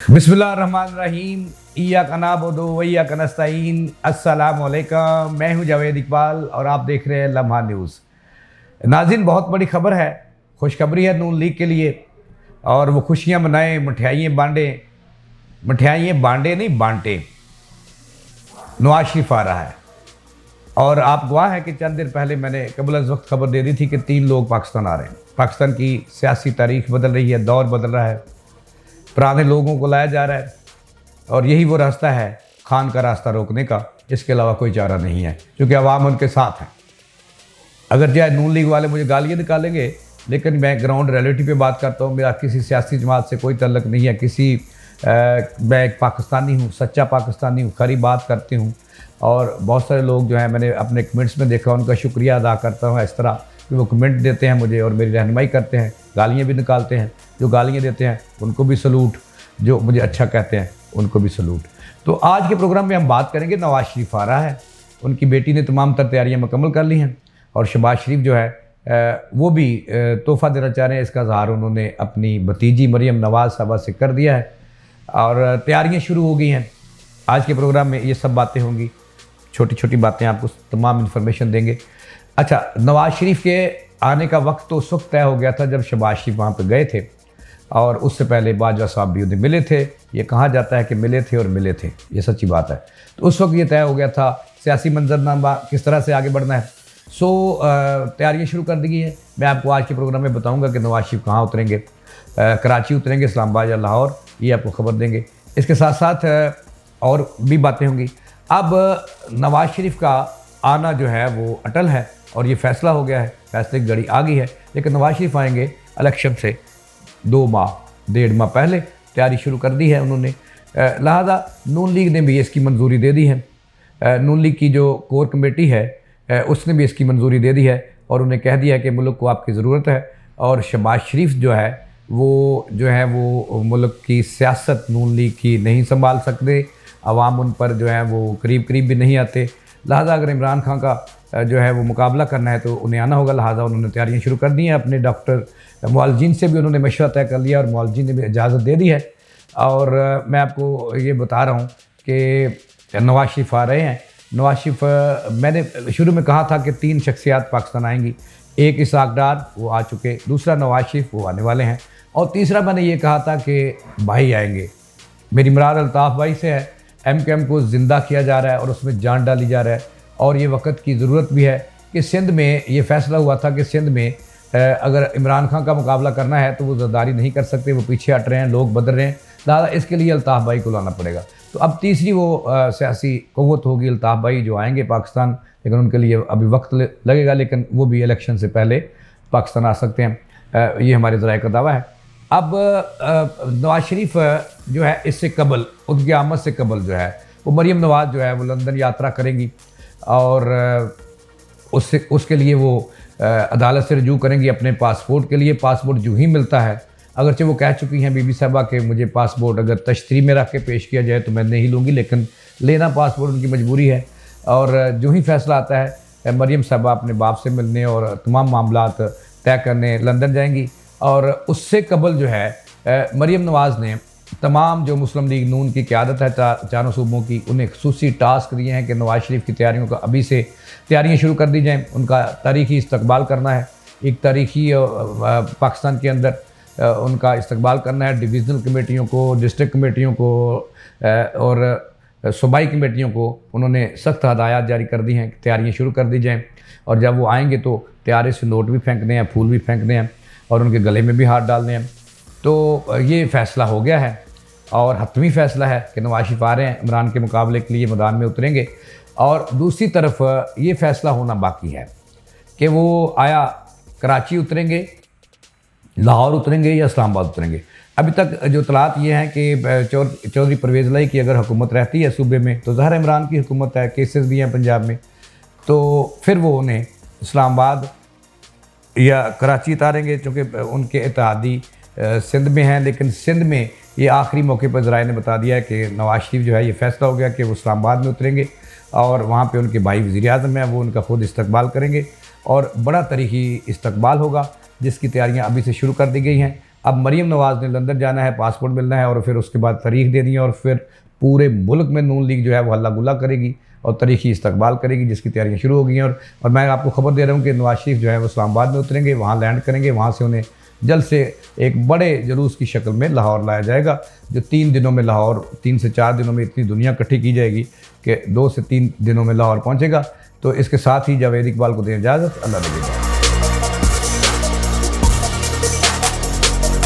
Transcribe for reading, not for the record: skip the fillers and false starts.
बिस्मिल्लाहिर्रहमानिर्रहीम। इय्याका नअबुदु व इय्याका नस्तईन। अस्सलामु अलैकुम। मैं हूं जावेद इकबाल और आप देख रहे हैं लम्हा न्यूज़। नाज़रीन, बहुत बड़ी खबर है, खुशखबरी है नून लीग के लिए। और वो खुशियां मनाएं, मिठाइयाँ बांटें। मिठाइयाँ बांटे नहीं, बांटे। नवाज शरीफ आ रहा है और आप गवाह हैं कि चंद दिन पहले मैंने कबल अज़ वक्त खबर दे दी थी कि 3 लोग पाकिस्तान आ रहे हैं। पाकिस्तान की सियासी तारीख बदल रही है, दौर बदल रहा है, पुराने लोगों को लाया जा रहा है और यही वो रास्ता है खान का रास्ता रोकने का। इसके अलावा कोई चारा नहीं है, क्योंकि अवाम उनके साथ है। अगर चाहे नून लीग वाले मुझे गालियाँ निकालेंगे, लेकिन मैं ग्राउंड रियलिटी पे बात करता हूँ। मेरा किसी सियासी जमात से कोई तल्लक नहीं है। मैं एक पाकिस्तानी हूँ, सच्चा पाकिस्तानी हूँ, खरी बात करती हूँ। और बहुत सारे लोग जो हैं, मैंने अपने कमेंट्स में देखा, उनका शुक्रिया अदा करता हूँ इस तरह कि वो कमेंट देते हैं मुझे और मेरी रहनुमाई करते हैं, गालियाँ भी निकालते हैं। जो गालियाँ देते हैं उनको भी सलूट, जो मुझे अच्छा कहते हैं उनको भी सलूट। तो आज के प्रोग्राम में हम बात करेंगे, नवाज शरीफ आ रहा है। उनकी बेटी ने तमाम तर तैयारियाँ मुकम्मल कर ली हैं और शहबाज शरीफ जो है वो भी तोहफ़ा देना चाह रहे हैं। इसका इज़हार उन्होंने अपनी भतीजी मरियम नवाज़ साहबा से कर दिया है और तैयारियां शुरू हो गई हैं। आज के प्रोग्राम में ये सब बातें होंगी, छोटी छोटी बातें, आपको तमाम इन्फॉर्मेशन देंगे। अच्छा, नवाज शरीफ के आने का वक्त तो उस वक्त तय हो गया था जब शहबाज शरीफ वहाँ पर गए थे और उससे पहले बाजवा साहब भी उन्हें मिले थे। ये कहा जाता है कि मिले थे और मिले थे, ये सच्ची बात है। तो उस वक्त ये तय हो गया था सियासी मंजरनामा किस तरह से आगे बढ़ना है। तैयारियां शुरू कर दी गई है। मैं आपको आज के प्रोग्राम में बताऊंगा कि नवाज शरीफ कहाँ उतरेंगे, कराची उतरेंगे, इस्लामाबाद या लाहौर, ये आपको खबर देंगे। इसके साथ साथ और भी बातें होंगी। अब नवाज शरीफ का आना जो है वो अटल है और ये फैसला हो गया है, फैसले की घड़ी आ गई है। लेकिन नवाज शरीफ आएंगे इलेक्शन से 2 माह 1.5 माह पहले, तैयारी शुरू कर दी है उन्होंने। लिहाजा नून लीग ने भी इसकी मंजूरी दे दी है। नून लीग की जो कोर कमेटी है उसने भी इसकी मंजूरी दे दी है और उन्हें कह दिया है कि मुल्क को आपकी ज़रूरत है। और शहबाज शरीफ जो है वो मुल्क की सियासत नून लीग की नहीं संभाल सकते। अवाम उन पर जो है वो करीब करीब भी नहीं आते। लिहाजा अगर इमरान खान का जो है वो मुकाबला करना है तो उन्हें आना होगा। लिहाजा उन्होंने तैयारियां शुरू कर दी हैं। अपने डॉक्टर मुअल्लिजीन से भी उन्होंने मशवरा तय कर लिया और मुअल्लिजीन ने भी इजाज़त दे दी है। और मैं आपको ये बता रहा हूँ कि नवाज शरीफ आ रहे हैं। नवाज शरीफ, मैंने शुरू में कहा था कि 3 शख्सियात पाकिस्तान आएंगी। एक इसहाक डार, वो आ चुके, दूसरा नवाज शरीफ, वो आने वाले हैं, और तीसरा मैंने ये कहा था कि भाई आएंगे। मेरी मुराद अल्ताफ़ भाई से है। MKM को ज़िंदा किया जा रहा है और उसमें जान डाली जा रहा है और ये वक्त की ज़रूरत भी है कि सिंध में ये फ़ैसला हुआ था कि सिंध में अगर इमरान खान का मुकाबला करना है तो वो ज़रदारी नहीं कर सकते, वो पीछे हट रहे हैं, लोग बदल रहे हैं। लिहाजा इसके लिए अल्ताफ़ भाई को लाना पड़ेगा। तो अब तीसरी वो सियासी क़ुव्वत होगी अल्ताफ़ भाई, जो आएंगे पाकिस्तान। लेकिन उनके लिए अभी वक्त लगेगा, लेकिन वो भी इलेक्शन से पहले पाकिस्तान आ सकते हैं। ये हमारे ज़राए का दावा है। अब नवाज शरीफ जो है इससे कबल, उनकी आमद से कबल जो है वो मरियम नवाज़ जो है वो लंदन यात्रा करेंगी और उसके लिए वो अदालत से रजू करेंगी अपने पासपोर्ट के लिए। पासपोर्ट जो ही मिलता है, अगरचे वो कह चुकी हैं बीबी साहबा कि मुझे पासपोर्ट अगर तश्तरी में रख के पेश किया जाए तो मैं नहीं लूँगी, लेकिन लेना पासपोर्ट उनकी मजबूरी है। और जो ही फैसला आता है, मरियम साहबा अपने बाप से मिलने और तमाम मामलात तय करने लंदन जाएंगी। और उससे कबल जो है मरियम नवाज़ ने तमाम जो मुस्लिम लीग नून की क़यादत है चारों सूबों की, उन्हें खुसूसी टास्क दिए हैं कि नवाज शरीफ की तैयारियों का अभी से तैयारियां शुरू कर दी जाएँ। उनका तारीख़ी इस्तकबाल करना है, एक तारीख़ी पाकिस्तान के अंदर उनका इस्तकबाल करना है। डिविज़नल कमेटियों को, डिस्ट्रिक्ट कमेटियों को और सूबाई कमेटियों को उन्होंने सख्त हदायत जारी कर दी हैं कि तैयारियाँ शुरू कर दी जाएँ। और जब वो आएंगे तो तैयारी से नोट भी फेंकने हैं, फूल भी फेंकने हैं और उनके गले में भी हाथ डालने हैं। तो ये फ़ैसला हो गया है और हतमी फ़ैसला है कि नवाज शरीफ आ रहे हैं, इमरान के मुकाबले के लिए मैदान में उतरेंगे। और दूसरी तरफ ये फ़ैसला होना बाकी है कि वो आया कराची उतरेंगे, लाहौर उतरेंगे या इस्लामाबाद उतरेंगे। अभी तक जो तलात ये हैं कि चौधरी परवेज़ लाई की अगर हुकूमत रहती है सूबे में तो ज़ाहिर इमरान की हुकूमत है, केसेस भी हैं पंजाब में, तो फिर वो उन्हें इस्लामाबाद या कराची उतारेंगे, चूँकि उनके इत्तेहादी सिंध में हैं। लेकिन सिंध में ये आखिरी मौके पर ज़राए ने बता दिया है कि नवाज शरीफ जो है ये फ़ैसला हो गया कि वो इस्लामाबाद में उतरेंगे और वहाँ पे उनके भाई वज़ीर-ए-आज़म हैं, वो उनका ख़ुद इस्तकबाल करेंगे और बड़ा तारीख़ी इस्तकबाल होगा जिसकी तैयारियां अभी से शुरू कर दी गई हैं। अब मरीम नवाज़ ने लंदन जाना है, पासपोर्ट मिलना है और फिर उसके बाद तारीख देनी है और फिर पूरे मुल्क में नून लीग जो है वो हल्ला गुल्ला करेगी और तारीखी इस्तकबाल करेगी, जिसकी तैयारियां शुरू हो गई हैं। और मैं आपको खबर दे रहा हूँ कि नवाज शरीफ जो है वो इस्लामाबाद में उतरेंगे, वहाँ लैंड करेंगे, वहाँ से उन्हें जल्द से एक बड़े जुलूस की शक्ल में लाहौर लाया जाएगा, जो 3 दिनों में लाहौर, 3 से 4 दिनों में इतनी दुनिया इकट्ठी की जाएगी कि 2 से 3 दिनों में लाहौर पहुँचेगा। तो इसके साथ ही जावेद इकबाल को दें इजाज़त। अल्लाह ने